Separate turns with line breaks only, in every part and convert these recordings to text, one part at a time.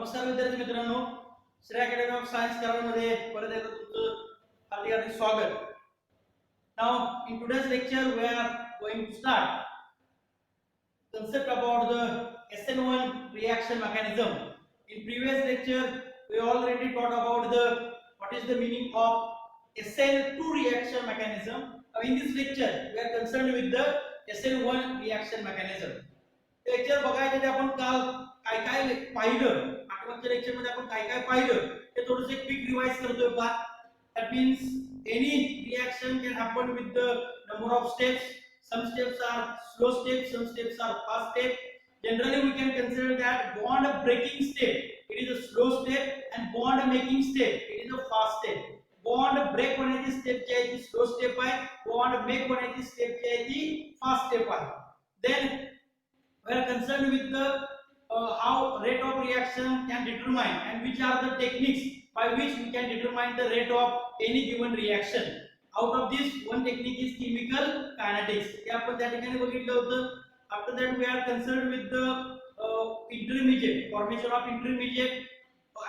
नमस्कार विद्यार्थी मित्रांनो, श्री अकॅडमी ऑफ सायन्स कराडमध्ये परत एकदा तुमचं हार्दिक हार्दिक स्वागत. Now in today's lecture we are going to start concept about the SN1 reaction mechanism. In previous lecture we already talked about the what is the meaning of SN2 reaction mechanism. Now in this lecture we are concerned with the SN1 reaction mechanism. Lecture बघायचे ते आपण काल काय काय पाहिलं, आठवड्याच्या lecture मध्ये आपण काय काय पाहिलं ते थोडंसं क्विक रिवाइज करतोय पहा. That means any reaction can happen with the number of steps. Some steps are slow steps, some steps are fast steps. Generally we can consider that bond breaking step it is a slow step and bond making step it is a fast step. Bond break होण्याची step जी आहे ती slow step आहे, bond make होण्याची step जी आहे ती fast step आहे. Then we are concerned with the how rate of reaction can determine and which are the techniques by which we can determine the rate of any given reaction. Out of this one technique is chemical kinetics. हे आपण त्या ठिकाणी बघितलं होतं. After that we are concerned with the intermediate formation of intermediate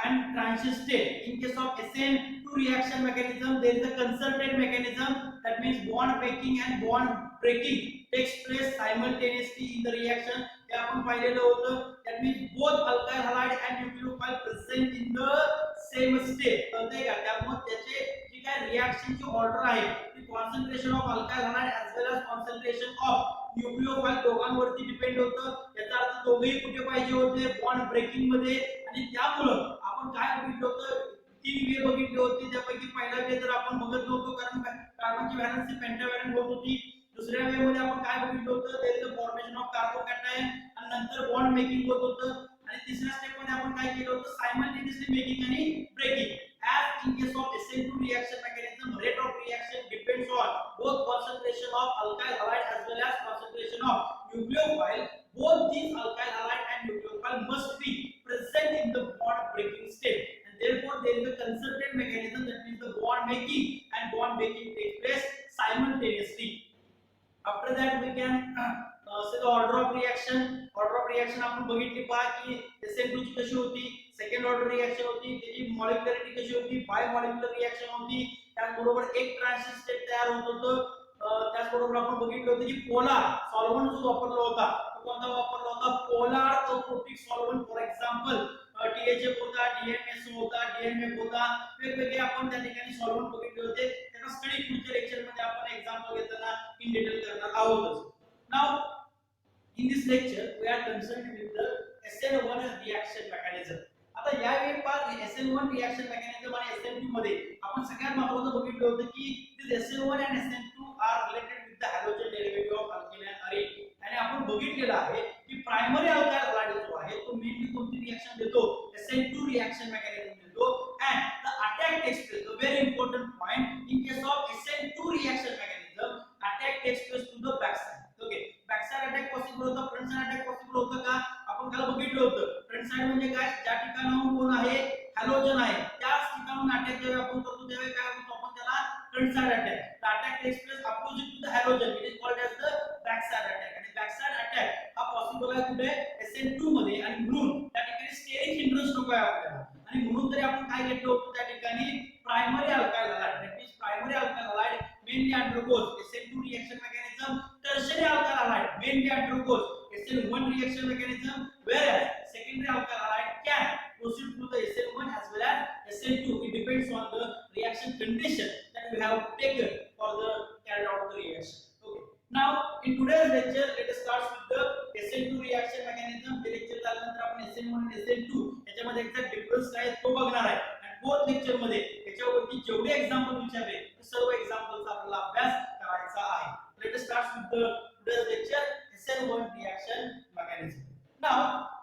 and transition state. In case of SN2 reaction mechanism there is a concerted mechanism, that means bond making and bond breaking takes place simultaneously in the reaction. हे आपण पाहिलेलं होतं. That means both alkyl halide and nucleophile present in the same state. कळतंय का? त्यामुळे त्याचे जी काय reaction ची ऑर्डर आहे ती concentration of alkyl hydride as well as concentration of nucleophile दोघांवरती डिपेंड होतं. याचा अर्थ दोघेही कुठे पाहिजे होते? बॉन्ड ब्रेकिंग मध्ये. आणि त्यामुळे आपण काय बघितलं होतं? तीन वे बघितले होते. त्यापैकी पहिला वे तर आपण बघत नव्हतो कारण कार्बनची व्हॅलेन्सी पेंटाव्हॅलेंट होत होती. दुसऱ्या वे मध्ये आपण काय बघितलं होतं? There is a formation of carbocation आणि नंतर बॉन्ड मेकिंग होत होतं. आणि तिसऱ्या स्टेप मध्ये आपण काय केलं होतं? सायमल्टेनियसली मेकिंग आणि breaking. As in case of SN2 reaction mechanism, rate of reaction depends on both concentration of alkyl halide as well as concentration of nucleophile. Both these alkyl halide and nucleophile must be present in the bond breaking state, and therefore there is a concerted mechanism, that means the bond making and bond breaking takes place simultaneously. After that we can say the order of reaction. Order of reaction आपण बघितली पहा की SN2 ची कशी होती, second order reaction होती, त्याची मॉलिक्युलरिटी कशी होती, बाय मॉलिक्युलर रिएक्शन होती. त्याचबरोबर एक ट्रान्झिशन स्टेट तयार होत होतं. त्याचबरोबर आपण बघितलं होतं की पोलार सॉल्व्हंट जो वापरला होता तो कोणता वापरला होता? Polar aprotic solvent. For example THF होता, DMSO होता, DMF होता. वेगवेगळे आपण त्या ठिकाणी सॉल्व्हंट बघितले होते. त्याचा स्टडी पुढच्या लेक्चर मध्ये आपण एक्झाम्पल घेताना इन डिटेल करणार आहोत. Now in this lecture we are concerned with the SN1 reaction mechanism. आता या वेळी पहा SN1 reaction mechanism आणि SN2 मध्ये आपण सगळ्यात महत्त्वाचं बघितलं होतं की this SN1 and SN2 are related with the halogen derivative of alkene and arene. आणि आपण बघितलेलं आहे की प्रायमरी अल्काइल हायड्राइड जो आहे तो मेनली कोणती रिएक्शन देतो? SN2 reaction mechanism देतो. and the attack takes place, the very important point, in case of SN2 reaction mechanism attack takes place to the back side. Okay, back side attack possible होता, front side attack possible होतं का? आपण काल बघितलं होतं. Front side म्हणजे काय? ज्या ठिकाणाहून कोण आहे? हॅलोजन आहे त्याच ठिकाणाहून अटॅक जेव्हा आपण करतो तेव्हा काय होतं? आपण त्याला front side attack. The attack takes place opposite to the halogen, it is called as the back side attack. आणि बॅक साइड अटॅक हा पॉसिबल आहे कुठे? SN2 मध्ये. आणि म्हणून त्या ठिकाणी स्टेरिक हिंड्रन्स नको आहे आपल्याला. आणि म्हणून तरी आपण काय घेतलं होतं त्या ठिकाणी? Primary alkyl hydride, that means primary alkyl hydride mainly undergoes SN2 reaction mechanism. tertiary alkyl halide mainly undergoes SN1 reaction mechanism, whereas secondary alkyl halide can proceed through the SN1 as well as SN2. It depends on the reaction condition that we have taken for the carried out the reaction. Okay. Now in today's lecture let us start with the SN2 reaction mechanism. The lecture झाल्यानंतर आपण SN1 आणि SN2 याच्यामध्ये exact difference काय तो बघणार आहे. आणि both lecture मध्ये याच्यावरती जेवढे एक्झाम्पल विचारले ते सर्व एक्झाम्पलचा आपल्याला अभ्यास करायचा आहे. Let us start with the today's lecture SN1 reaction mechanism. Now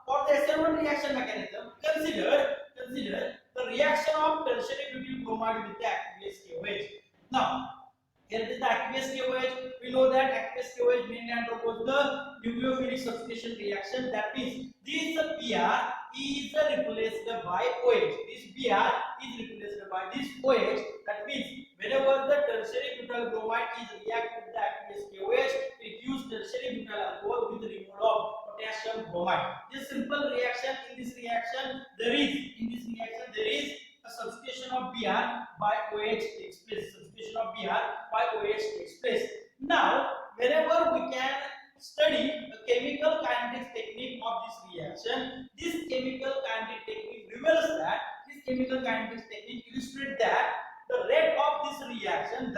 for the SN1 reaction mechanism, consider the reaction of tertiary butyl bromide with the aqueous KOH. Now here is the aqueous KOH. We know that aqueous KOH mainly undergoes the nucleophilic substitution reaction. That means this Br is replaced by OH. This Br is replaced by this OH. That means whenever the tertiary butyl bromide is react with the aqueous KOH, it gives tertiary butyl alcohol with removal of potassium bromide. This simple reaction, in this reaction there is a substitution of Br by OH takes place. Substitution of Br by OH takes place. Now, whenever we can study the chemical kinetics technique of this reaction, this chemical kinetic technique reveals that this chemical kinetics technique illustrates that the rate of this reaction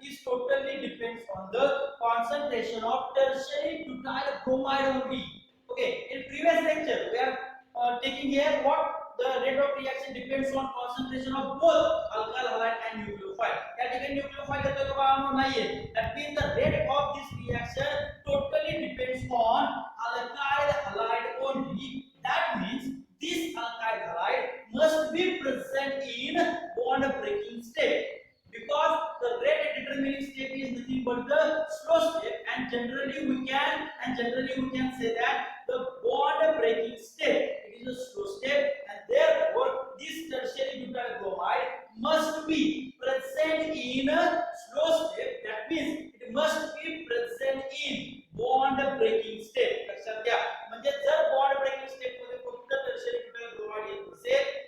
is totally depends on the concentration of tertiary butyl bromide only. Okay, in previous lecture we are taking here what the rate of reaction depends on concentration of both alkyl halide and nucleophile. या ठिकाणी nucleophile येतोय का बाळांनो? नाहीये. That means the rate of this reaction totally depends on alkyl halide only. That means this alkyl halide must be present in bond breaking step, because the rate determining step is nothing but the slow step, and generally we can say that the bond breaking step, it is a slow step, and therefore this tertiary butyl bromide must be present in a slow step. That means it must be present in bond breaking step. लक्षात घ्या, म्हणजे जर bond breaking step मध्ये फक्त tertiary butyl bromide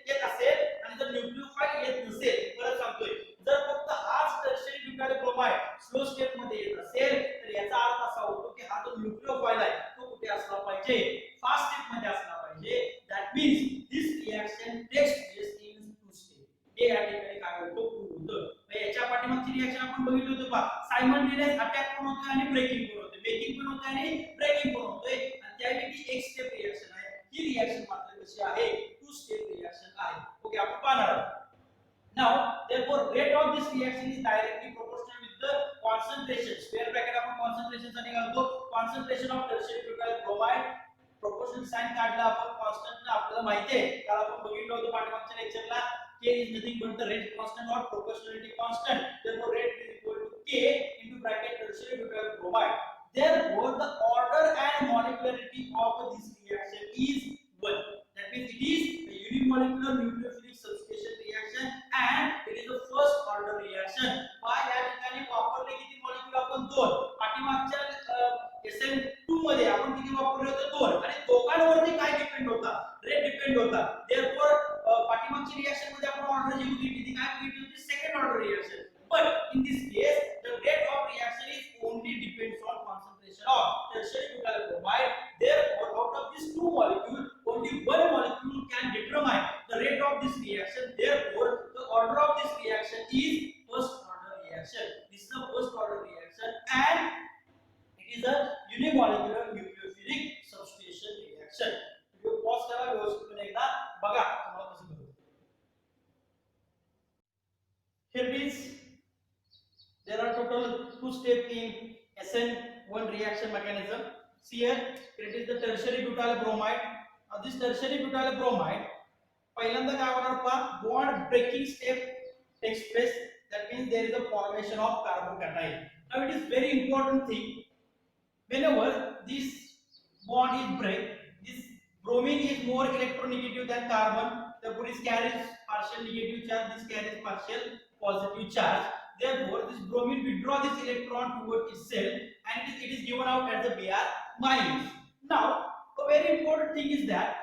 येत असेल आणि जर न्यूक्लियोफाइल येत नसेल, परत सांगतोय, जर फक्त हाच tertiary butyl bromide slow step मध्ये येत असेल तर याचा अर्थ असा होतो की हा जो न्यूक्लियोफाइल आहे तो कुठे असला पाहिजे? फास्ट स्टेप मध्ये असला पाहिजे. That means this reaction takes place in two step. हे या ठिकाणी काय होतं? होतं. याच्या पाठीमागची रिएक्शन आपण बघितलं होतं पहा, सायमल्टेनियस अटॅक पण होतोय आणि ब्रेकिंग पण होतोय, बेकिंग पण होतोय आणि ब्रेकिंग पण होतोय, आणि त्यापैकी एक स्टेप रिएक्शन आहे. ही रिएक्शन मात्र कशी आहे? टू स्टेप रिएक्शन आहे. ओके, आपण पाहणार आहोत. Now, therefore, rate of this reaction is directly proportional with the concentration. Square bracket आपण concentration साठी घालतो. Concentration of tertiary butyl bromide. Proportional sign काढला आपण. Constant आपल्याला माहिती आहे, कारण आपण बघितलं होतं पाठीमागच्या लेक्चरला. K is nothing but the rate constant or proportionality constant. Therefore, rate is equal to K into bracket tertiary butyl bromide. Therefore, the order and molecularity of this reaction is 1. That means it is a unimolecular nucleophilic substitution reaction and it is a first order reaction. या ठिकाणी वापरले किती molecule आपण? 2. पाठीमागच्या SN2 मध्ये आपण किती वापरले होते? 2. आणि दोघांवरती काय डिपेंड होता? रेट डिपेंड होता. Therefore, पाठीमागची रिएक्शन मध्ये आपण ऑर्डर जी बघितली ती काय बघितली होती? Second order reaction. But in this case, the rate of reaction is only depends on concentration of tertiary butyl bromide. Therefore, out of these two molecules, only one molecule can determine the rate of this reaction. Therefore, the order of this reaction is first order reaction. This is a first order reaction and it is a unimolecular nucleophilic substitution reaction. You pause करा, व्यवस्थितपणे एकदा बघा तुम्हाला कसं कळतं. Here it is. There are total 2 steps in SN1 reaction mechanism. See here, it is the tertiary butyl bromide. This tertiary butyl bromide, पहिल्यांदा काय होणार पहा, bond breaking step takes place. That means there is a formation of carbocation. Now it is very important thing. Whenever this bond is break, this bromine is more electronegative than carbon. Therefore, it carries partial negative charge. This carries partial positive charge. Therefore, this bromine withdraw this electron towards itself and it is given out as a Br minus. Now, a very important thing is that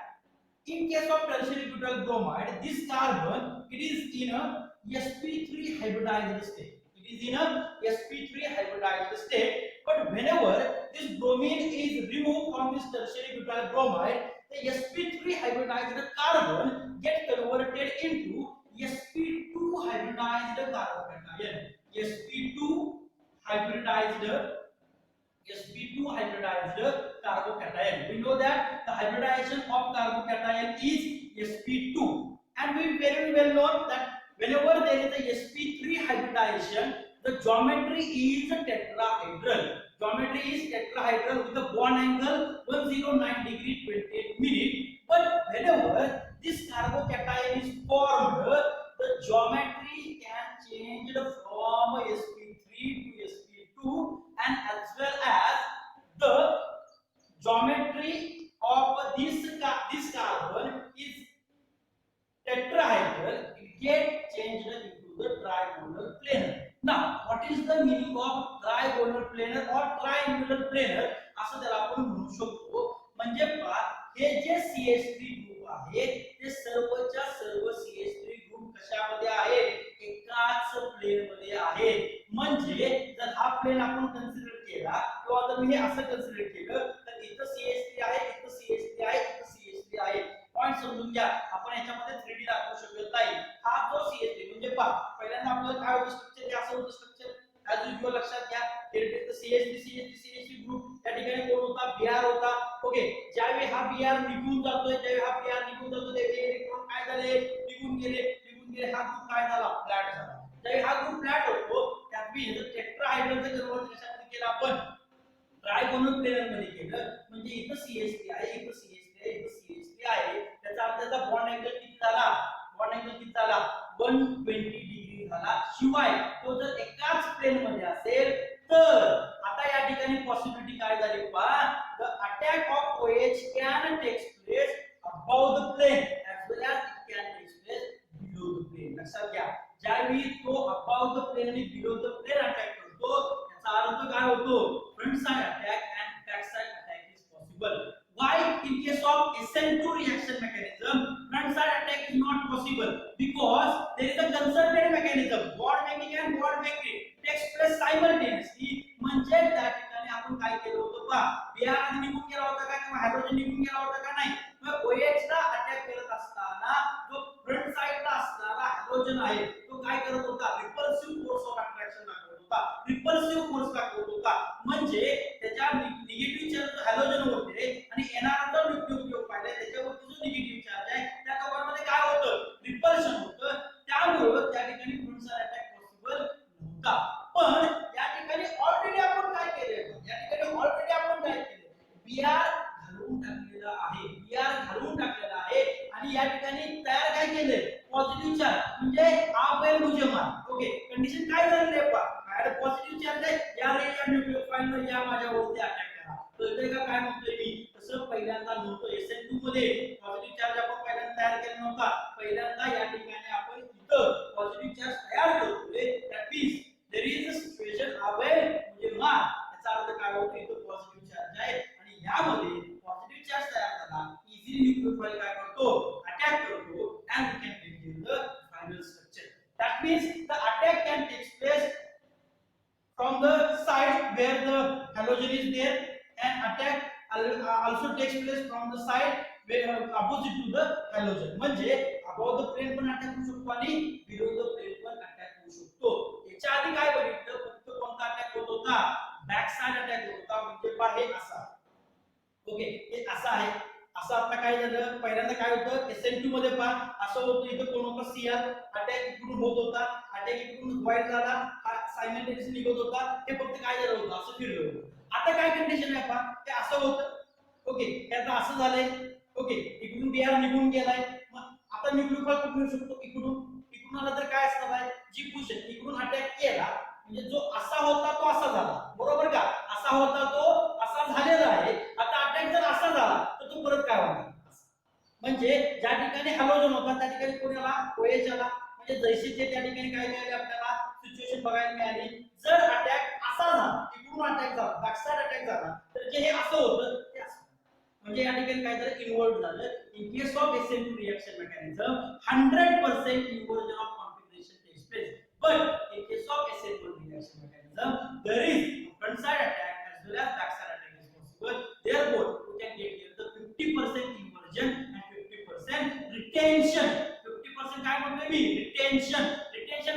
in case of tertiary butyl bromide, this carbon, it is in a sp3 hybridized state. It is in a sp3 hybridized state. But whenever this bromine is removed from this tertiary butyl bromide, the sp3 hybridized carbon get converted into sp2 hybridized carbocation. sp2 hybridized carbocation. We know that the hybridization of carbocation is sp2, and we very well know that whenever there is a sp3 hybridization, the geometry is tetrahedral. Geometry is tetrahedral with the bond angle 109 degree 28 minute. But whenever this carbocation is formed, the geometry can change from sp3 to sp2, and as well as the geometry of this carbon is tetrahedral. It gets changed into the trigonal planar. Now, what is the meaning of trigonal planar or triangular planar? असं त्याला आपण म्हणू शकतो. हे जे CH3 group आहेत ते सर्वच्या सर्व CH3 ग्रुप कशामध्ये आहेत एकाच प्लेन मध्ये आहेत म्हणजे जर हा प्लेन आपण कन्सिडर केला किंवा जर मी हे असं कन्सिडर केलं तर इथं CH3 आहे इथं CH3 आहे इथं CH3 आहे पॉइंट समजून घ्या आपण याच्यामध्ये 3D दाखवू शकत नाही हा जो CH3 म्हणजे पहा पहिल्यांदा आपल्याला काय होतं स्ट्रक्चर हे असं होतं स्ट्रक्चर ॲज युजुअल लक्षात घ्या CH3 ग्रुप या ठिकाणी कोण होता Br होता ओके ज्यावेळी हा Br निघून जातोय ज्यावेळी हा Br निघून जातो त्यावेळी इलेक्ट्रॉन काय झाले निघून गेले हा ग्रुप काय झाला फ्लॅट झाला ज्यावेळी हा ग्रुप फ्लॅट होतो त्यावेळी हे टेट्राहायड्रलचं कन्वर्जन कशामध्ये केलं आपण ट्रायगोनल प्लेन मध्ये केलं म्हणजे इथं CH3 आहे इथं CH3 आहे इथं CH3 आहे त्याचा अर्थ त्याचा बॉन्ड अँगल किती झाला बॉन्ड अँगल किती झाला 120 डिग्री झाला शिवाय तो जर एकाच प्लेन मध्ये असेल तर आता या ठिकाणी पॉसिबिलिटी काय झाली पहा the attack of OH can takes place above the plane as well as it can take place below the plane लक्षात घ्या ज्यावेळी तो अबव द प्लेन आणि बिलो द प्लेन अटॅक करतो याचा अर्थ काय होतो front side attack and back side attack is possible why in case of SN2 reaction mechanism front side attack is not possible because there is a concerted mechanism bond making and bond breaking takes place simultaneously म्हणजे त्या ठिकाणी आपण काय केलं होतं पहा Br आधी निघून गेला होता का किंवा हायड्रोजन निघून गेला होता का नाही मग OH ला अटॅक करत असताना जो फ्रंट साइडला असणारा हायड्रोजन आहे तो काय करत होता रिपल्सिव्ह फोर्स ऑफ अट्रॅक्शन दाखवत होता रिपल्सिव्ह फोर्स दाखवत होता म्हणजे त्याच्या निगेटिव्ह चार्ज हायड्रोजन होते आणि येणारा जो न्यूक्लिओफिल फाईल आहे त्याच्यावरती जो निगेटिव्ह चार्ज आहे त्या दोघांमध्ये काय होतं रिपल्शन होतं त्यामुळे त्या ठिकाणी फ्रंट साइड अटॅक पॉसिबल नव्हता पण या ठिकाणी ऑलरेडी आपण काय केले Br घालून टाकलेला आहे Br घालून टाकलेला आहे आणि या ठिकाणी तयार काय केले पॉझिटिव्ह चार्ज म्हणजे आवेल मुजेमान ओके कंडिशन काय झाली आहे पहा पॉझिटिव्ह चार्ज आहे या रे या न्यूक्लिओफाइल मध्ये या माझ्यावरती अटॅक करा तर इथे काय म्हणतोय मी तसं पहिल्यांदा नव्हतं SN2 मध्ये पॉझिटिव्ह चार्ज आपण पहिल्यांदा तयार केला नव्हता पहिल्यांदा या ठिकाणी आपण इथं पॉझिटिव्ह चार्ज तयार करतोय that means there is a situation आवेल मुजेमान याचा अर्थ काय होतो इथं पॉझिटिव्ह चार्ज आहे आणि यामध्ये पॉझिटिव्ह चार्ज तयार झाला इझिली न्यूक्लिओफाइल काय करतो अटॅक करतो and we can reveal the final structure that means the attack can take place from the side where the halogen is there and attack also takes place from the side where opposite to the halogen म्हणजे above the plane पण attack होऊ शकतो आणि below the plane पण attack होऊ शकतो याच्या आधी काय बघितलं फक्त कोणता अटॅक होत होता बॅक साइड अटॅक होत होता म्हणजे पहा हे असा ओके हे असा आहे असं आता काय झालं पहिल्यांदा काय होतं SN2 मध्ये पहा असं होतं इथं कोण होता Cr अटॅक इकडून होत होता अटॅक इकडून व्हाईट झाला हा सायमल्टेनियसली निघत होता हे फक्त काय झालं होतं असं फिरलं होतं आता काय कंडिशन आहे पहा ते असं होतं ओके याचं असं झालंय ओके इकडून Br निघून गेलाय मग आता न्यूक्लिओफाइल कुठून येऊ शकतो इकडून आला तर काय असणार आहे जी पोझिशन इकडून अटॅक केला म्हणजे जो असा होता तो असा झाला बरोबर का असा होता तो असा झालेला आहे आता अटॅक जर असा झाला तर तो परत काय होणार म्हणजे ज्या ठिकाणी हॅलोजन होता त्या ठिकाणी कोणी आला OH आला म्हणजे जैसे ते त्या ठिकाणी काय मिळाले आपल्याला सिच्युएशन बघायला मिळाली जर अटॅक असा झाला इकडून अटॅक झाला बॅकसाइड अटॅक झाला तर जे हे असं होतं ते असं म्हणजे या ठिकाणी काय झालं इन्व्हर्ट झालं in case of SN2 reaction mechanism 100% inversion of configuration takes place but in case of SN1 reaction mechanism there is front side attack as well as back side attack is possible therefore we can get here the 50% inversion and 50% retention 50% काय म्हणतोय मी retention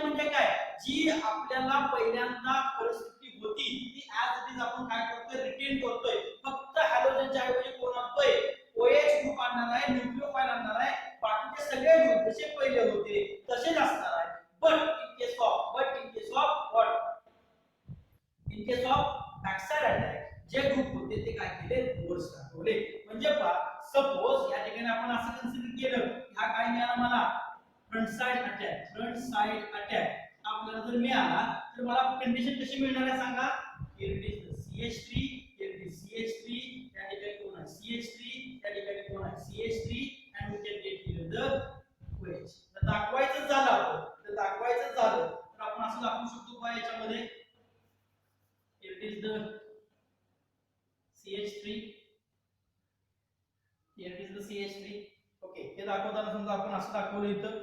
म्हणजे काय जी आपल्याला पहिल्यांदा परिस्थिती होती ती as it is आपण काय करतोय रिटेन करतोय फक्त हॅलोजनच्या ऐवजी कोण आणतोय OH ग्रुप आणणार आहे न्यूक्लिओफाइल आणणार आहे बाकीचे सगळे ग्रुप जसे पहिले होते तसेच असणार आहे but in case of what in case of backside attack जे ग्रुप होते ते काय केले रिव्हर्स दाखवले म्हणजे पहा सपोज या ठिकाणी आपण असं कन्सिडर केलं की हा काय मिळाला मला फ्रंट साइड अटॅक आपल्याला जर मिळाला तर मला कंडिशन कशी मिळणार आहे सांगा CH3 CH3 या ठिकाणी कोण आहे CH3 या ठिकाणी कोण आहे CH3 and we can get here the OH तर दाखवायचं झालं तर आपण असं दाखवू शकतो का याच्यामध्ये it is the CH3 here CH3. Okay, हे दाखवताना समजा आपण असं दाखवलं इथं.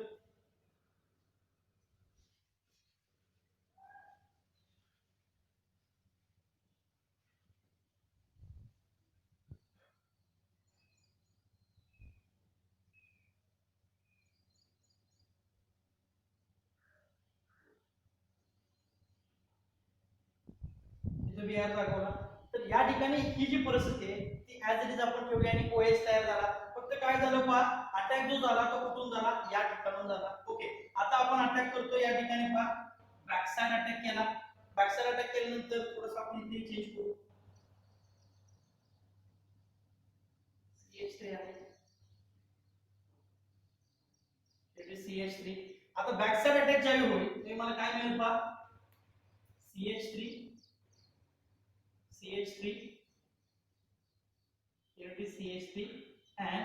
इथं Br दाखवला. तर या ठिकाणी ही जी परिस्थिती आहे ती ऍज इट इज आपण ठेवली आणि OH तयार झाला. फक्त काय झालं पहा, अटॅक जो झाला तो कुठून झाला, या ठिकाणून झाला. ओके, आता आपण अटॅक करतो या ठिकाणी पहा, बॅक साइड अटॅक केला. बॅक साइड अटॅक केल्यानंतर थोडंसं आपण इथे चेंज करू. CH3 आहे, CH3. आता बॅक साइड अटॅक ज्यावेळी होईल ते मला काय मिळेल पहा, CH3 CH3, here it is CH3 and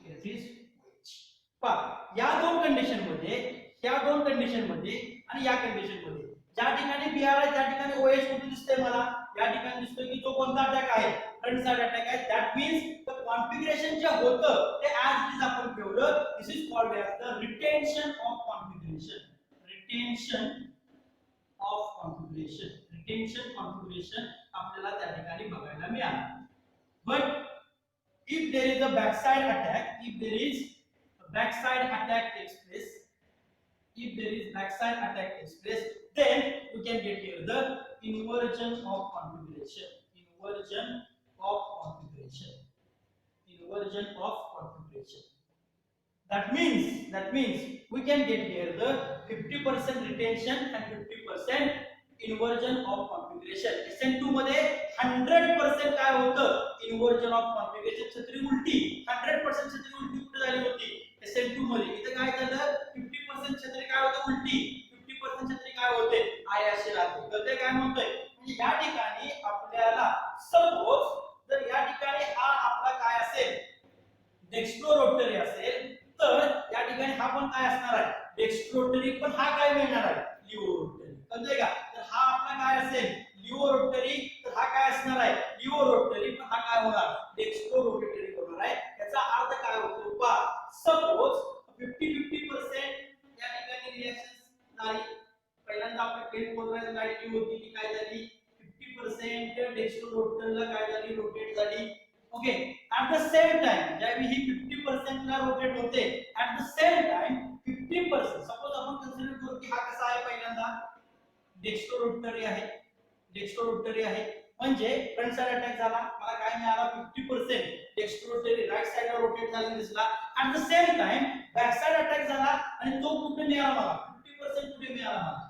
here it is OH. पहा या दोन कंडिशन मध्ये आणि या कंडिशन मध्ये ज्या ठिकाणी Br आहे त्या ठिकाणी OH कुठे दिसतंय मला, या ठिकाणी दिसतोय की तो कोणता अटॅक आहे, फ्रंट साइड अटॅक आहे. दॅट मीन्स द कॉन्फिगरेशन जे होतं ते ऍज इट इज आपण ठेवलं. This is called as the retention of configuration. Retention configuration आपल्याला त्या ठिकाणी बघायला मिळालं. But if there is a backside attack, if there is a backside attack takes place, then we can get here the inversion of configuration. That means we can get here the 50% retention and 50% inversion of configuration. SN2 मध्ये 100% काय होतं, inversion of configuration. छत्री उलटी 100% छत्री उलटी कुठे झाली होती, SN2 मध्ये. इथे काय झालं, 50% छत्री काय होतं उलटी, 50% छत्री काय होते आहे असे राहते. तर ते काय म्हणतोय, म्हणजे या ठिकाणी आपल्याला सपोज जर या ठिकाणी हा आपला काय असेल, डेक्स्ट्रोरोटरी असेल, तर या ठिकाणी हा पण काय असणार आहे, डेक्स्ट्रोरोटरी, पण हा काय मिळणार आहे, लिओरोटरी. कळतंय का? तर हा आपला काय असेल, लिओरोटरी, तर हा काय असणार आहे, लिओरोटरी, पण हा काय होणार, डेक्स्ट्रोरोटरी होणार आहे. याचा अर्थ काय होतो पहा, सपोज 50-50% या ठिकाणी रिएक्शन झाली. पहिल्यांदा आपण टेन पोलराइज लाईट जी होती ती काय झाली, 50% डेक्स्ट्रोरोटरीला काय झाली, रोटेट झाली. Okay, at the same time ज्यावेळी ही 50% ला रोटेट होते, at the same time 50%, suppose आपण कन्सिडर करू की हा कसा आहे, पहिल्यांदा डेक्स्ट्रोरोटरी आहे, म्हणजे फ्रंट साइड अटॅक झाला, मला काय मिळाला, 50% डेक्स्ट्रोरोटरी राइट साइडला रोटेट झालेला दिसला. at the same time back side attack झाला आणि तो कुठे मिळाला मला, 50% कुठे मिळाला मला,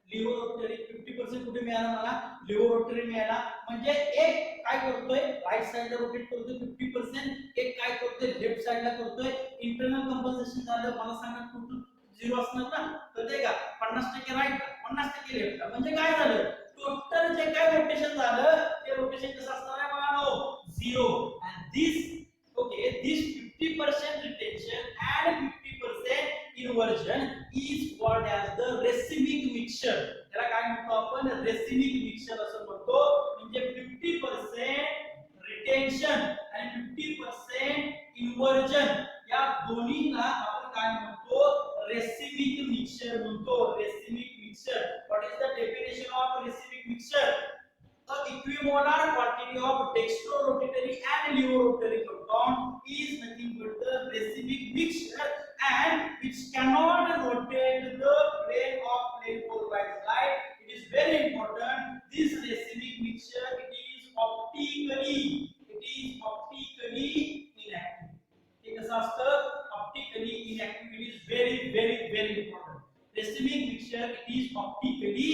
लिओरोटरी. 50% कुठे मिळाला मला, लिओरोटरी मिळाला. म्हणजे एक काय करतोय, राइट साइडला रोटेट करतोय 50%, एक काय करतोय, लेफ्ट साइडला करतोय. इंटरनल कंपन्सेशन झालं, मला सांगा टोटल 0 असणार ना, कळतंय का, 50% राइट 50% लेफ्ट. म्हणजे काय झालं, टोटल जे काय रोटेशन झालं ते रोटेशन कसं असणार आहे बघा, 0. and this 50% retention and 50% inversion is called as the racemic mixture. त्याला काय म्हणतो आपण, racemic mixture असं म्हणतो. म्हणजे 50% रिटेन्शन आणि 50% इन्व्हर्जन या दोन्हीला आपण काय म्हणतो, racemic mixture म्हणतो. racemic mixture. What is the definition of racemic mixture? The equimolar quantity of dextrorotatory and levorotatory compound is nothing but the racemic mixture, and which cannot rotate the plane of plane polarized light. It is very important. This racemic mixture it is optically inactive. हे कसं असतं, optically inactive. It is very important. Racemic mixture it is optically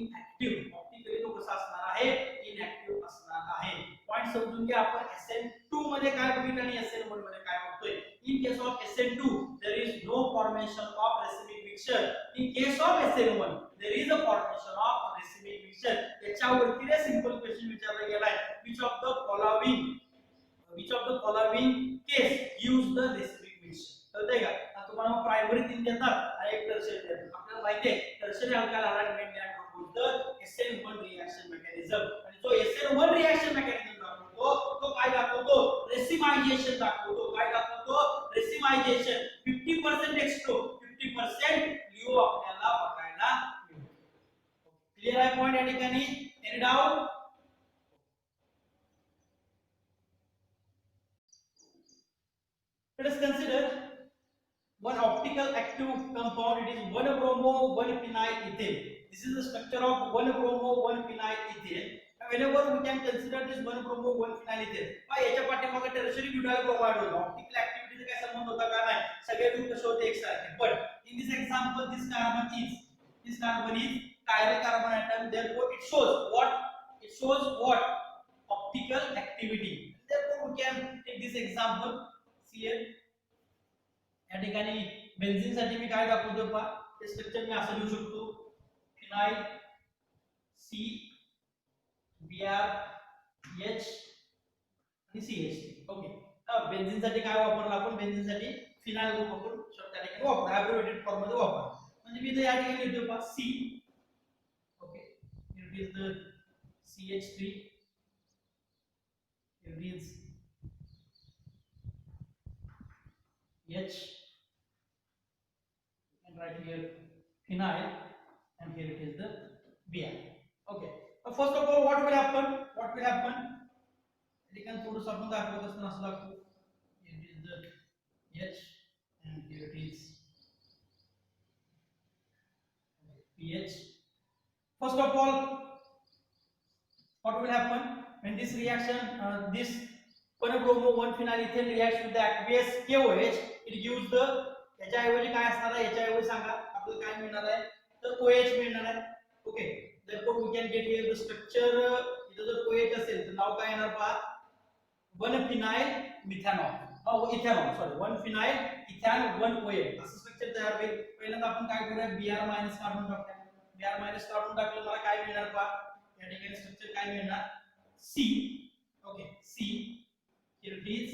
inactive. optically तो कसा असणार आहे, इनएक्टिव्ह असणार आहे. Point समजून घ्या. आपण SN2 मध्ये काय बघितलं आणि SN1 मध्ये काय बघतोय. In case of SN2 there is no formation of racemic mixture. In case of SN1 there is a formation of racemic mixture. याच्यावरती रे सिंपल क्वेश्चन विचारला गेलाय, which of the following case use the racemic mixture. कळतंय का? आता तुम्हाला primary 3 देतात आणि एक टर्शियरी देतात. आपल्याला माहिती आहे tertiary alkyl hydride main react होतं SN1 रिएक्शन मेकॅनिझम, आणि जो SN1 रिएक्शन मेकॅनिझम दाखवतो तो काय दाखवतो, रेसिमायझेशन दाखवतो. ऑप्टिमायझेशन 50% एक्स्ट्रो 50% लिओ आपल्याला बघायला मिळतो. क्लियर आहे पॉइंट या ठिकाणी? Any doubt? Let us consider one optical active compound. It is 1 bromo 1 phenyl ethane. This is the structure of 1 bromo 1 phenyl ethane. Whenever we can consider this 1 bromo 1 phenyl ethane, याच्या पाठीमागे tertiary butyl bromide होता. Optical ऍक्टिव्हिटीचा काय संबंध होता का? नाही. सगळे group कसे होते एकसारखे. But in this example this carbon is chiral carbon atom. Therefore it shows what optical activity. Therefore we can take this example. Here या ठिकाणी बेन्झीन साठी मी काय दाखवतो पहा. ते स्ट्रक्चर मी असं लिहू शकतो. फिनाइल सी Br H आणि CH3. ओके. बेन्झीन साठी काय वापरला आपण? बेन्झीन साठी फिनाइल ग्रुप आपण त्या ठिकाणी वापरला, ॲब्रिव्हिएटेड फॉर्म मध्ये वापरला. म्हणजे मी इथे या ठिकाणी लिहितो पहा C. Okay. It is the CH3. It is H, and right here phenyl, and here it is the Br. Okay. First of all, what will happen? You can थोडंसं आपण दाखवत असताना असं दाखवू. Here is the H, and here it is pH. First of all, what will happen when this reaction, this 1 bromo 1 phenyl ethane reacts with the aqueous KOH? It gives the, याच्या ऐवजी काय असणार आहे? याच्या ऐवजी सांगा आपल्याला काय मिळणार आहे? तर OH मिळणार आहे. Okay. therefore we can get here the structure. इथे जर OH असेल तर नाव काय येणार पहा? 1 phenyl methanol. Ethanol, sorry, 1 phenyl इथॅन 1 OH असं स्ट्रक्चर तयार होईल. पहिल्यांदा आपण काय करूया? Br मायनस काढून टाकूया. Br मायनस काढून टाकलं मला काय मिळणार पहा? या ठिकाणी स्ट्रक्चर काय मिळणार? C. Okay. C. Here it is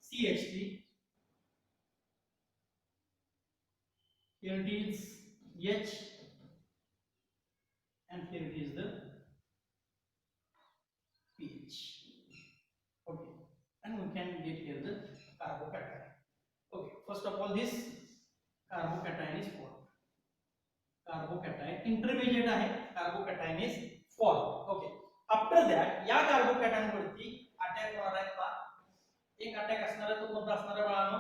CH3. Here it is H, and here it is the pH. Okay, and we can get here the carbocation. Okay, first of all this carbocation is formed. Carbocation intermediate आहे, carbocation is formed. Okay, after that या carbocation वरती attack होणार आहे पहा. एक attack असणार आहे तो कोणता असणार आहे बाळांनो?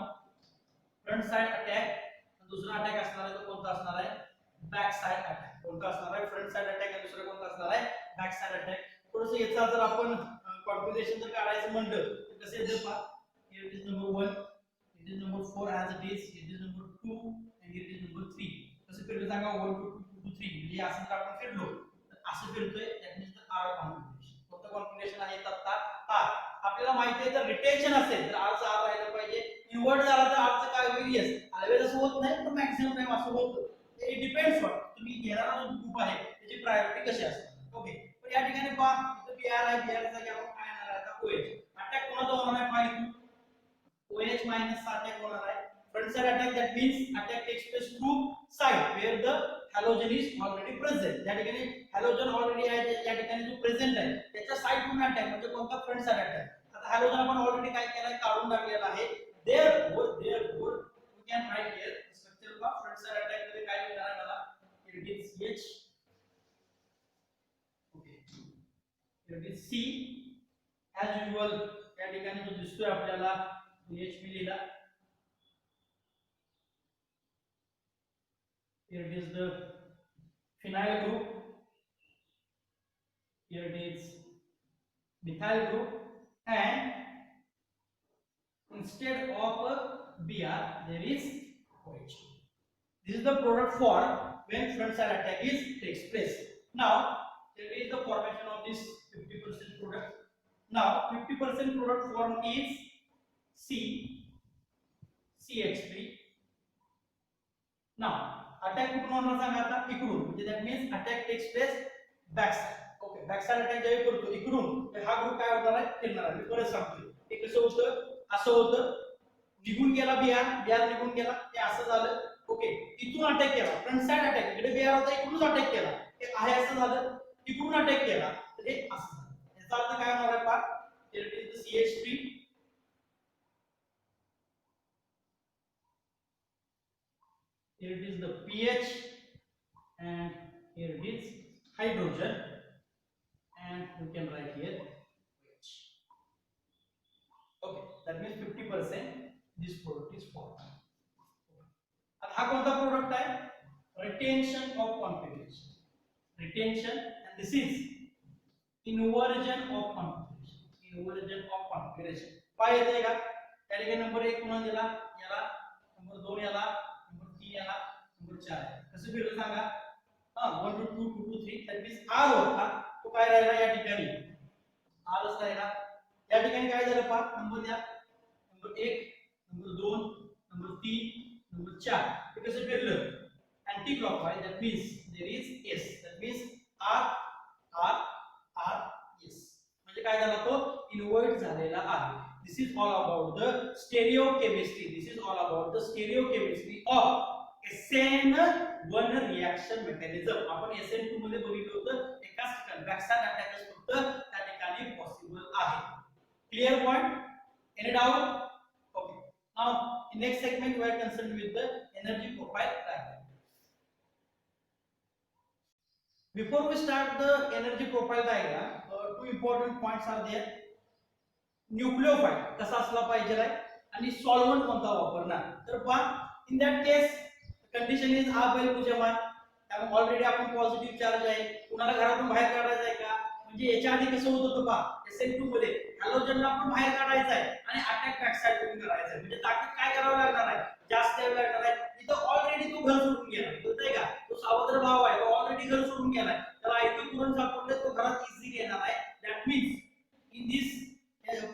Front side attack. दूसरा अटॅक असणार आहे तो कोणता असणार आहे? Back side attack. कोणता असणार आहे? Front side attack. आणि दुसरा कोणता असणार आहे? Back side attack. थोडंसं याचा जर आपण कॉन्फिगरेशन जर काढायचं म्हणलं तर कसे येतं पहा. here it is number 1, it is number 4 as it is, it is number 2, and here it is number 3. कसं फिरलं सांगा? 1 2 2 2 3. म्हणजे असं जर आपण फिरलो तर असं फिरतोय. That means the R configuration. कोणतं कॉन्फिगरेशन आहे? आता आर. आपल्याला माहिती आहे जर रिटेन्शन असेल तर आर चा आर राहिलं पाहिजे. इन्व्हर्ट झाला तर आर चा काय होईल? यस. ऑलवेज असं होत नाही पण मॅक्सिमम टाइम असं होतं. इट डिपेंड्स ऑन तुम्ही घेणारा जो ग्रुप आहे त्याची प्रायोरिटी कशी असते. ओके. पण या ठिकाणी पहा इथं Br आहे. Br चा जागी आपण काय येणार आहे? आता OH. अटॅक कोणाचा होणार आहे? पहा इथून OH मायनस चा अटॅक होणार आहे. Front side attack. That means attack takes place through side where the halogen is already present. या ठिकाणी हॅलोजन ऑलरेडी आहे, या ठिकाणी जो प्रेझेंट आहे त्याच्या साइड टू अटॅक म्हणजे कोणता? Front side attack. आता हॅलोजन आपण ऑलरेडी काय केलाय? काढून टाकलेला आहे. therefore we can write here structure of front side attack मध्ये काय मिळणार आहे मला? Here it is H. Okay. Here it is C. as usual या ठिकाणी जो दिसतोय आपल्याला H मी लिहिला. Here it is the phenyl group. Here it is methyl group, and instead of Br there is OH. This is the product formed when front side attack takes place. Now there is the formation of this 50% product. Now 50% product formed is CH3. Now attack कुठून होणार सांगा आता? इकडून. म्हणजे that means attack takes place back side. Okay. Back side attack जेव्हा करतो इकडून तर हा ग्रुप काय होणार आहे? फिरणार आहे. मी परत सांगतो. हे कसं होतं? असं होतं. निघून गेला Br निघून गेला. ते असं झालं. ओके. इथून अटॅक केला. Front side attack. इकडे Br होता इकडूनच अटॅक केला. हे आहे असं झालं. इकडून अटॅक केला तर हे असं झालं. याचा अर्थ काय होणार आहे पहा? Here it is the CH3. here it is the pH, and here it is hydrogen, and we can write here pH. Okay, that means 50% this product is formed. आता हा कोणता प्रोडक्ट आहे? Retention of configuration. Retention, and this is inversion of configuration. Inversion of configuration. काय येते का? त्या ठिकाणी number 1 कोणाला दिला? याला. नंबर 2 याला, नंबर 3 याला, नंबर 4 याला. कसं फिरलं सांगा? 1 to 2 2 to 3 that means R होता तो काय राहिला या ठिकाणी? R च राहिला. या ठिकाणी काय झालं पहा, नंबर द्या. Number 1, number 2, number 3, number 4. हे कसं फिरलं? Anti clockwise. that means there is S. that means R R R S. म्हणजे काय झाला तो? इन्व्हर्ट झालेला आहे. This is all about the stereochemistry. This is all about the stereochemistry of SN1 reaction mechanism. आपण SN2 मध्ये बघितलं होतं एकाच ठिकाणी बॅकसाइड अटॅकर्स फक्त त्या ठिकाणी पॉसिबल आहे. Clear point? Any doubt? Okay. Now in next segment we are concerned with the energy profile diagram. Before we start the energy profile diagram, two important points are there. Nucleophile कसा असला पाहिजे आणि solvent कोणता वापरणार. तर पहा, in that case condition is हा बैल पूज्यमान. त्यामुळे ऑलरेडी आपण पॉझिटिव्ह चार्ज आहे. कुणाला घरातून बाहेर काढायचं आहे का? म्हणजे याच्या आधी कसं होत होतं पहा, SN2 मध्ये हॅलोजनला आपण बाहेर काढायचं आहे आणि अटॅक बॅक साइड करून करायचा आहे. म्हणजे ताकद काय करावं लागणार आहे? जास्त द्यावं लागणार आहे. इथं ऑलरेडी तो घर सोडून गेला. कळतंय का? तो सावत्र भाव आहे, तो ऑलरेडी घर सोडून गेलाय. त्याला इथे तुरंत सापडले, तो घरात इझिली येणार आहे. That means in this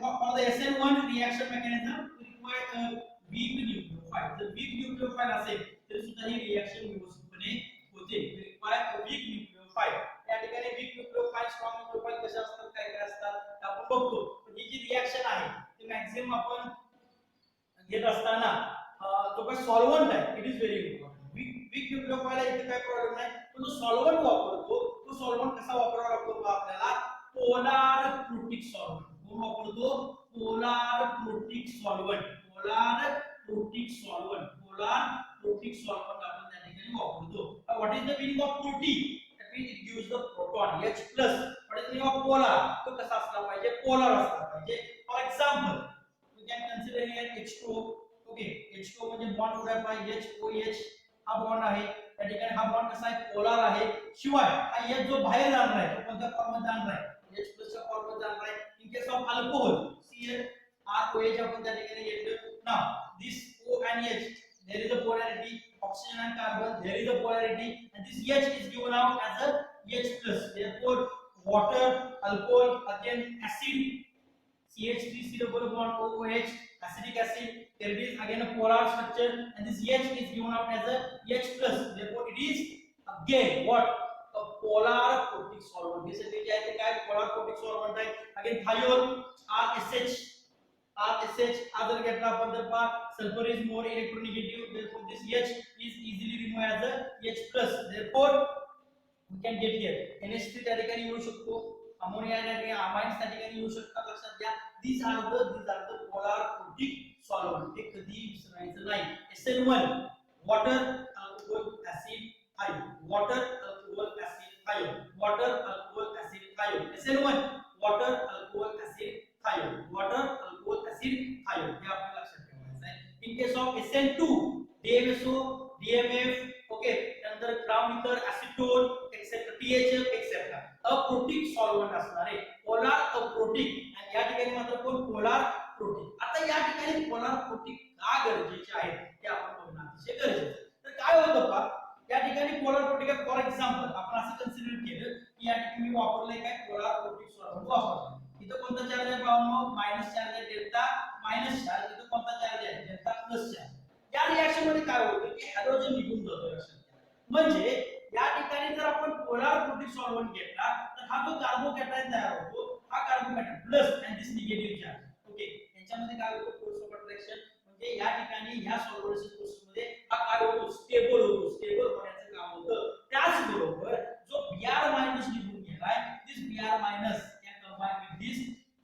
for the SN1 reaction mechanism we require a weak nucleophile. The weak nucleophile असेल तर सुद्धा ही रिएक्शन व्यवस्थितपणे होते. We require a weak nucleophile. या ठिकाणी weak nucleophile, strong nucleophile कशा असतात, काय काय असतात आपण बघतो. पण ही जी रिएक्शन आहे ती मॅक्सिमम आपण घेत असताना जो काही सॉल्व्हंट आहे it is very important. weak nucleophile आहे इथे काय प्रॉब्लेम नाही, पण जो सॉल्व्हंट वापरतो तो सॉल्व्हंट कसा वापरावा लागतो आपल्याला? Polar protic solvent. वापरतो polar protic solvent. Polar protic solvent. Polar protic solvent आपण त्या ठिकाणी वापरतो. What is the meaning of protic? That means it gives the proton H+. What is the meaning of polar? तो कसा असला पाहिजे? Polar असला पाहिजे. For example we can consider here H2O. Okay, H2O म्हणजे बॉन्ड कुठे आहे? HOH हा बॉन्ड आहे. त्या ठिकाणी हा बॉन्ड कसा आहे? पोलार आहे. शिवाय हा H जो बाहेर जाणार आहे तो कोणत्या फॉर्म मध्ये जाणार आहे? H+ च्या फॉर्म मध्ये जाणार आहे. In case of alcohol, CH आपण त्या ठिकाणी घेतलं. Now this O and H, there is a polarity. Oxygen and carbon, there is a polarity, and this H is given out as a H+. Therefore, water, alcohol, again acid, CH3 double bond OOH, acidic acid. There it is again a polar structure, and this H is given out as a H+. Therefore, it is again what? A polar protic solvent. This is काय ते काय polar protic solvent आहे. Again thiol, RSH. जर घेतला आपण तर पहा sulfur is more electronegative. Therefore, this H is easily removed as a H+. Therefore, we can get here NH3 त्या ठिकाणी येऊ शकतो. अमोनिया त्या ठिकाणी अमाइन्स त्या ठिकाणी येऊ शकतात. लक्षात घ्या. These are the polar protic solvent. ते कधी विसरायचं नाही. SN1 water, alcohol, acid, thiol. Water, alcohol, acid, thiol. Water, alcohol, acid, thiol. SN1 water, alcohol, acid, thiol. Water, alcohol, acid, thiol. हे आपल्याला लक्षात ठेवायचं आहे. In case of SN2 DMSO, DMF, okay, नंतर ground इथर acetone etcetera THF etcetera aprotic solvent असणार आहे. Polar aprotic. आणि या ठिकाणी मात्र कोण? Polar protic. आता या ठिकाणी पोलार प्रोटिक का गरजेचे आहे ते आपण बघणं अतिशय गरजेचं. तर काय होतं पहा, या ठिकाणी पोलार प्रोटिक फॉर एक्झाम्पल आपण असं कन्सिडर केलं की या ठिकाणी मी वापरलंय काय? पोलार प्रोटिक सॉल्व्हंट वापरलं. इथं कोणता चार्ज आहे पाहून? मायनस चार्ज आहे, डेल्टा मायनस चार्ज. इथं कोणता चार्ज आहे? Delta plus charge. या रिएक्शन मध्ये काय होतं की हॅलोजन निघून जातो. म्हणजे या ठिकाणी जर आपण पोलार प्रोटिक सॉल्व्हंट घेतला तर हा जो कार्बोकॅटायन तयार होतो हा carbocation plus and this negative charge. Okay, यांच्यामध्ये काय होतं? Force of attraction. म्हणजे या ठिकाणी ह्या सॉल्व्हंट प्रोसेस मध्ये हा काय होतो? स्टेबल होतो. स्टेबल होण्याचं काम होतं. त्याचबरोबर जो Br- निघून गेलाय, दिस Br- can combine with this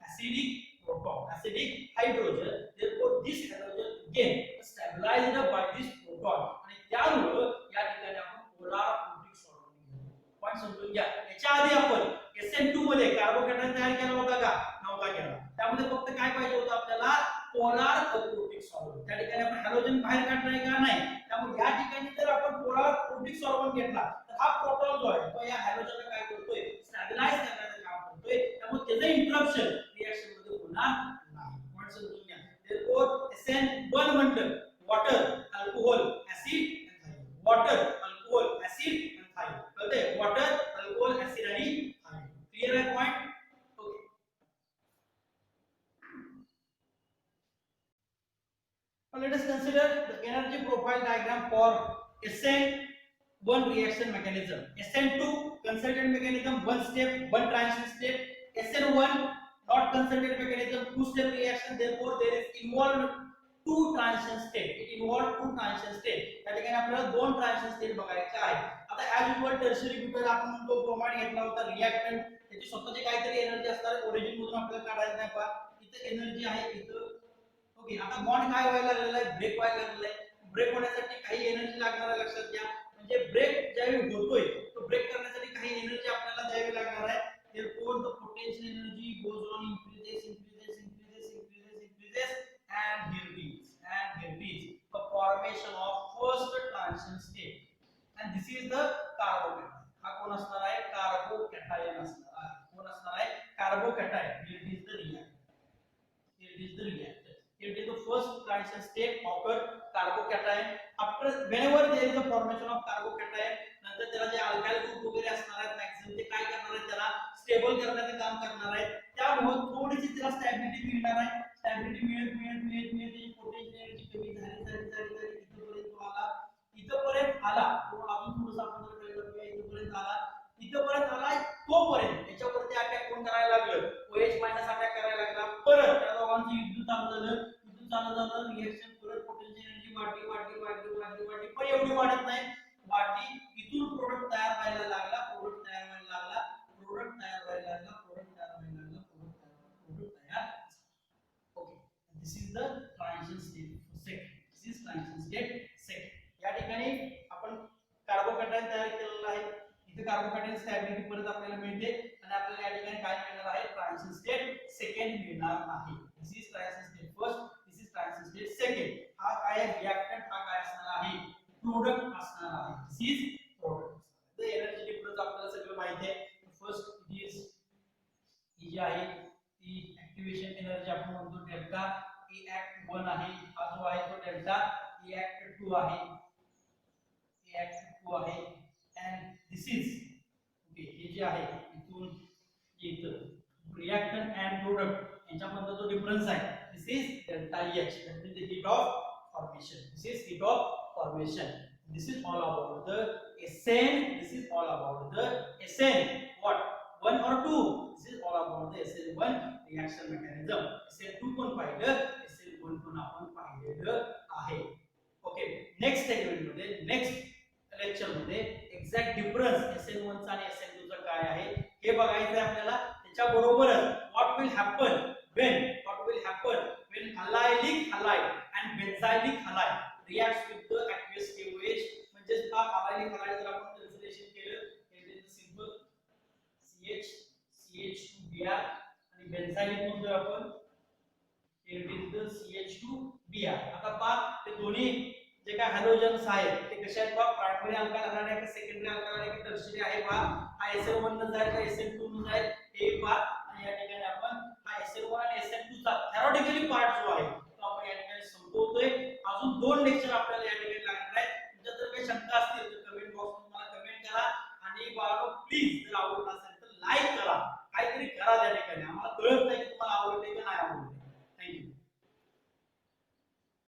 acidic proton, acidic hydrogen. Therefore, this hydrogen again stabilized by this proton. आणि त्यामुळे पाहिजे होतं आपल्याला पोलार अप्रोटिक सॉल्व्हंट. त्या ठिकाणी आपण हॅलोजन बाहेर काढणार आहे का नाही. त्यामुळे या ठिकाणी जर आपण पोलार अप्रोटिक सॉल्व्हंट घेतला तर हा प्रोटॉन जो आहे तो या हॅलोजनला काय करतोय, स्टॅबिलाइज करण्याचं काम करतोय. त्यामुळे त्याचं इंटरप्शन रिएक्शन मध्ये होणार नाही. पॉइंट समजून घ्या. therefore SN1 म्हटलं वॉटर, अल्कोहोल, ऍसिड आणि थायरोन. वॉटर, अल्कोहोल, ऍसिड आणि थायरोन. कळतंय? वॉटर, अल्कोहोल, ऍसिड आणि थायरोन. क्लियर आहे point? Okay. Now let us consider the energy profile diagram for SN1 reaction mechanism. SN2 concerted mechanism, one step, one transition step. SN1 not concerted mechanism, two step reaction. Therefore there is involved two transition step. It involved two transition step. त्या ठिकाणी आपल्याला दोन transition step बघायचे आहे. आता as usual tertiary butyl आपण जो bromide घेतला होता रिएक्टंट त्याची स्वतःची काहीतरी एनर्जी असणार, ओरिजिन मधून आपल्याला काढायचं नाही. पहा इथे एनर्जी आहे, इथं ओके. आता बॉन्ड काय व्हायला लागलेला आहे, ब्रेक व्हायला लागलेला आहे. ब्रेक होण्यासाठी काही एनर्जी लागणार आहे, लक्षात घ्या. म्हणजे ब्रेक ज्यावेळी होतोय तो ब्रेक करण्यासाठी काही एनर्जी आपल्याला द्यावी लागणार आहे. therefore the potential energy goes on increases and here it is the formation of first transition state and this is the carbocation. हा कोण असणार आहे, कार्बोकॅटायन असणार आहे. कोण असणार आहे, carbocation. here it is the reactor. It is the first transition state occur carbocation. After whenever there is a formation of carbocation, नंतर त्याला जे अल्काइल ग्रुप वगैरे असणार आहेत मॅक्सिमम ते काय करणार आहेत, त्याला स्टेबल करण्याचं काम करणार आहेत. त्यामुळे थोडीशी त्याला स्टॅबिलिटी मिळणार आहे. स्टॅबिलिटी मिळत त्याची पोटेन्शियल एनर्जी कमी झाली इथपर्यंत आला. तो अजून थोडंसं आपण जर काही करूया, इथपर्यंत आला तोपर्यंत याच्यावरती अटॅक कोण करायला लागलं, OH मायनस अटॅक करायला लागला. परत त्या दोघांचं युद्ध चालू झालं. रिएक्शन परत पोटेन्शियल एनर्जी वाढली पण एवढी वाढत नाही. वाढली, इथून प्रोडक्ट तयार व्हायला लागला. प्रोडक्ट तयार okay. This is the transition state second. या ठिकाणी आपण कार्बोकॅटायन तयार केलेला आहे. इथे कार्बोकॅटायन स्टॅबिलिटी परत आपल्याला मिळते आणि आपल्याला या ठिकाणी काय मिळणार आहे, ट्रान्झिशन स्टेट सेकंड मिळणार आहे. This is transition state first, this is transition state second. हा काय रिएक्टंट, हा काय असणार आहे, प्रोडक्ट असणार आहे. This is product. The energy difference आपल्याला सगळं माहिती आहे. फर्स्ट इज ही जी आहे ती ऍक्टिव्हेशन एनर्जी आपण म्हणतो डेल्टा. ई ऍक्ट 1 आहे, हा जो आहे तो डेल्टा. ई ऍक्ट 2 आहे, and this is ओके. हे जे आहे इथून इथं रिएक्टंट अँड प्रोडक्ट यांच्यामधला जो डिफरन्स आहे, this is delta H. That means the heat of formation. This is heat of formation. This is all about the SN. This is all about the SN. What? 1 or 2? This is all about the SN1 reaction mechanism. SN2 पण पाहिलं, SN1 पण आपण पाहिलेलं आहे. Okay. Next segment मध्ये, next lecture मध्ये exact difference SN1 चा आणि SN2 चा काय आहे हे बघायचं आहे आपल्याला. त्याच्याबरोबरच what will happen when allylic halide and benzylic halide reacts with the aqueous KOH. म्हणजे हा allylic halide जर आपण कॅल्क्युलेशन केलं, it is simple CH2Br आणि बेन्झाइलिक म्हणतो आपण, it is the CH2Br. आता पहा ते दोन्ही जे काय हॅलोजन्स आहेत ते कशा आहेत, पहा प्रायमरी अल्काइल आहे का सेकंडरी अल्काइल आहे का टर्शियरी आहे. पहा हा SN1 न जाईल का SN2 न जाईल हे पहा. आणि या ठिकाणी आपण हा SN1 आणि SN2 चा थेरोटिकली पार्ट जो आहे तो आपण या ठिकाणी संपवतोय. अजून 2 लेक्चर